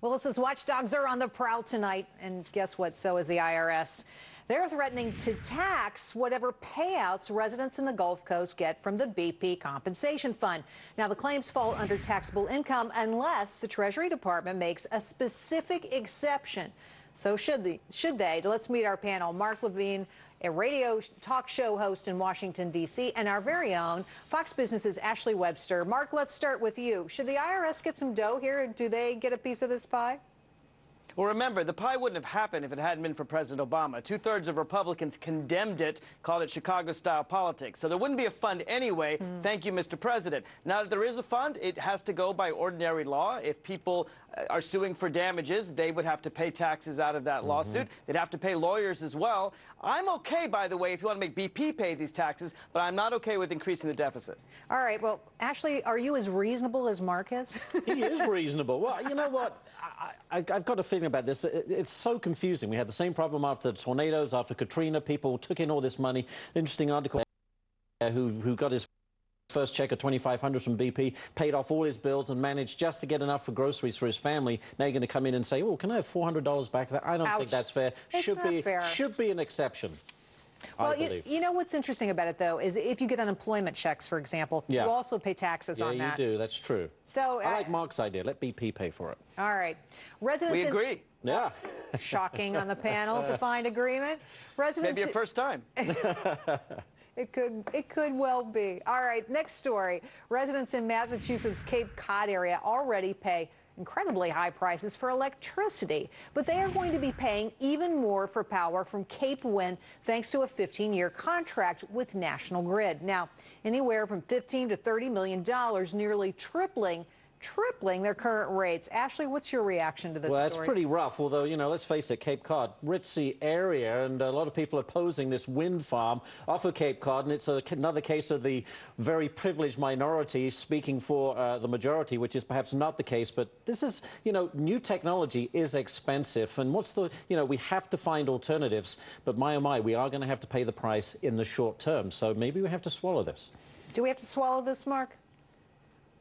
Willis's watchdogs are on the prowl tonight, and guess what? So is the IRS. They're threatening to tax whatever payouts residents in the Gulf Coast get from the BP compensation fund. Now, the claims fall under taxable income unless the Treasury Department makes a specific exception. So should they? Let's meet our panel. Mark Levine, a radio talk show host in Washington, D.C., and our very own Fox Business's Ashley Webster. Mark, let's start with you. Should the IRS get some dough here? Do they get a piece of this pie? Well, remember, the pie wouldn't have happened if it hadn't been for President Obama. Two-thirds of Republicans condemned it, called it Chicago-style politics. So there wouldn't be a fund anyway. Thank you, Mr. President. Now that there is a fund, it has to go by ordinary law. If people are suing for damages, they would have to pay taxes out of that lawsuit. They'd have to pay lawyers as well. I'm okay, by the way, if you want to make BP pay these taxes, but I'm not okay with increasing the deficit. All right. Well, Ashley, are you as reasonable as Mark is? He is reasonable. Well, you know what? I've got a feeling about this. It's so confusing. We had the same problem after the tornadoes, after Katrina. People took in all this money. Interesting article who got his first check of $2,500 from BP, paid off all his bills and managed just to get enough for groceries for his family. Now you're going to come in and say, oh, can I have $400 back? I don't think that's fair. It's not fair. Should be an exception. Well, you know what's interesting about it, though, is if you get unemployment checks, for example, you also pay taxes on that. Yeah, you do. That's true. So I like Mark's idea. Let BP pay for it. All right. Residents We agree. Yeah. Shocking on the panel to find agreement. Residents, maybe a first time. It could well be. All right, next story. Residents in Massachusetts' Cape Cod area already pay incredibly high prices for electricity, but they are going to be paying even more for power from Cape Wind thanks to a 15-year contract with National Grid. Now, anywhere from $15 to $30 million, nearly tripling their current rates. Ashley, what's your reaction to this story? Well, it's pretty rough, although, you know, let's face it, Cape Cod, ritzy area, and a lot of people are opposing this wind farm off of Cape Cod, and it's another case of the very privileged minority speaking for the majority, which is perhaps not the case. But this is, you know, new technology is expensive, and we have to find alternatives, but my, oh my, we are going to have to pay the price in the short term, so maybe we have to swallow this. Do we have to swallow this, Mark?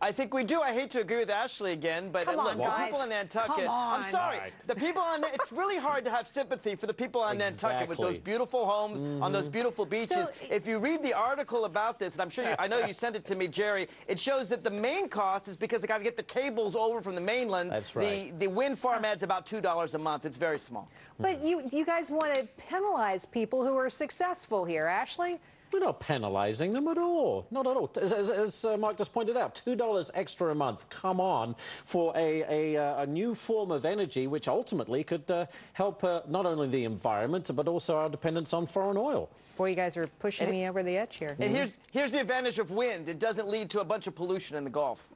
I think we do. I hate to agree with Ashley again, but look, the people in Nantucket, I'm sorry, the people on, it's really hard to have sympathy for the people on Nantucket with those beautiful homes on those beautiful beaches. So, if you read the article about this, and I'm sure I know you sent it to me, Jerry, it shows that the main cost is because they got to get the cables over from the mainland. That's right. The wind farm adds about $2 a month. It's very small. But you guys want to penalize people who are successful here, Ashley? We're not penalizing them at all. Not at all. As Mark just pointed out, $2 extra a month. Come on, for a new form of energy, which ultimately could help not only the environment, but also our dependence on foreign oil. Boy, you guys are pushing me over the edge here. And here's the advantage of wind. It doesn't lead to a bunch of pollution in the Gulf.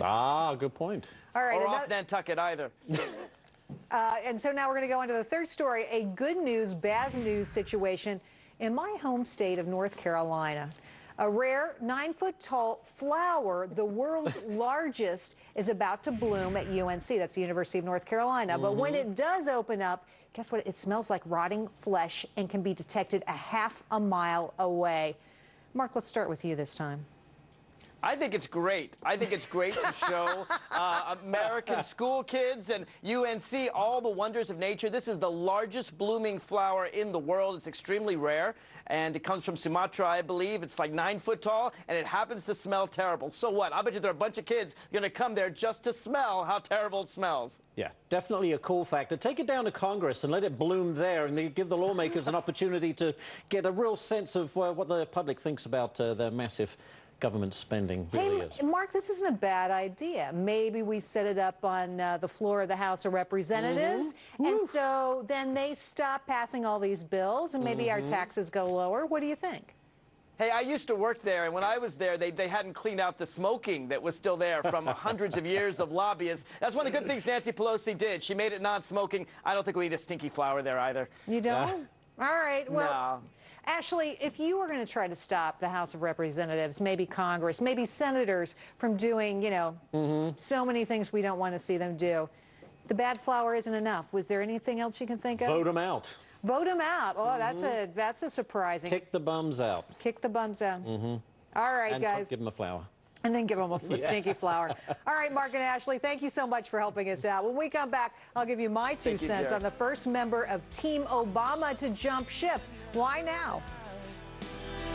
Ah, good point. All right, or off Nantucket either. And so now we're going to go into the third story, a good news, bad news situation in my home state of North Carolina. A rare 9-foot-tall flower, the world's largest, is about to bloom at UNC. That's the University of North Carolina. But when it does open up, guess what? It smells like rotting flesh and can be detected a half a mile away. Mark, let's start with you this time. I think it's great. I think it's great to show American school kids and UNC all the wonders of nature. This is the largest blooming flower in the world. It's extremely rare, and it comes from Sumatra, I believe. It's like 9 foot tall, and it happens to smell terrible. So what? I bet you there are a bunch of kids going to come there just to smell how terrible it smells. Yeah, definitely a cool factor. Take it down to Congress and let it bloom there, and give the lawmakers an opportunity to get a real sense of what the public thinks about their massive government spending. Really is. Mark, this isn't a bad idea. Maybe we set it up on the floor of the House of Representatives, and so then they stop passing all these bills, and maybe our taxes go lower. What do you think? Hey, I used to work there, and when I was there, they hadn't cleaned out the smoking that was still there from hundreds of years of lobbyists. That's one of the good things Nancy Pelosi did. She made it non-smoking. I don't think we need a stinky flower there either. You don't? All right. Well, no. Ashley, if you were going to try to stop the House of Representatives, maybe Congress, maybe senators from doing, you know, so many things we don't want to see them do, the bad flower isn't enough. Was there anything else you can think of? Vote them out. Vote them out. Oh, that's a surprising. Kick the bums out. Kick the bums out. All right, and guys. Give them a flower. And then give them a stinky flower. All right, Mark and Ashley, thank you so much for helping us out. When we come back, I'll give you my 2 cents on the first member of Team Obama to jump ship. Why now?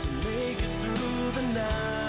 To make it through the night.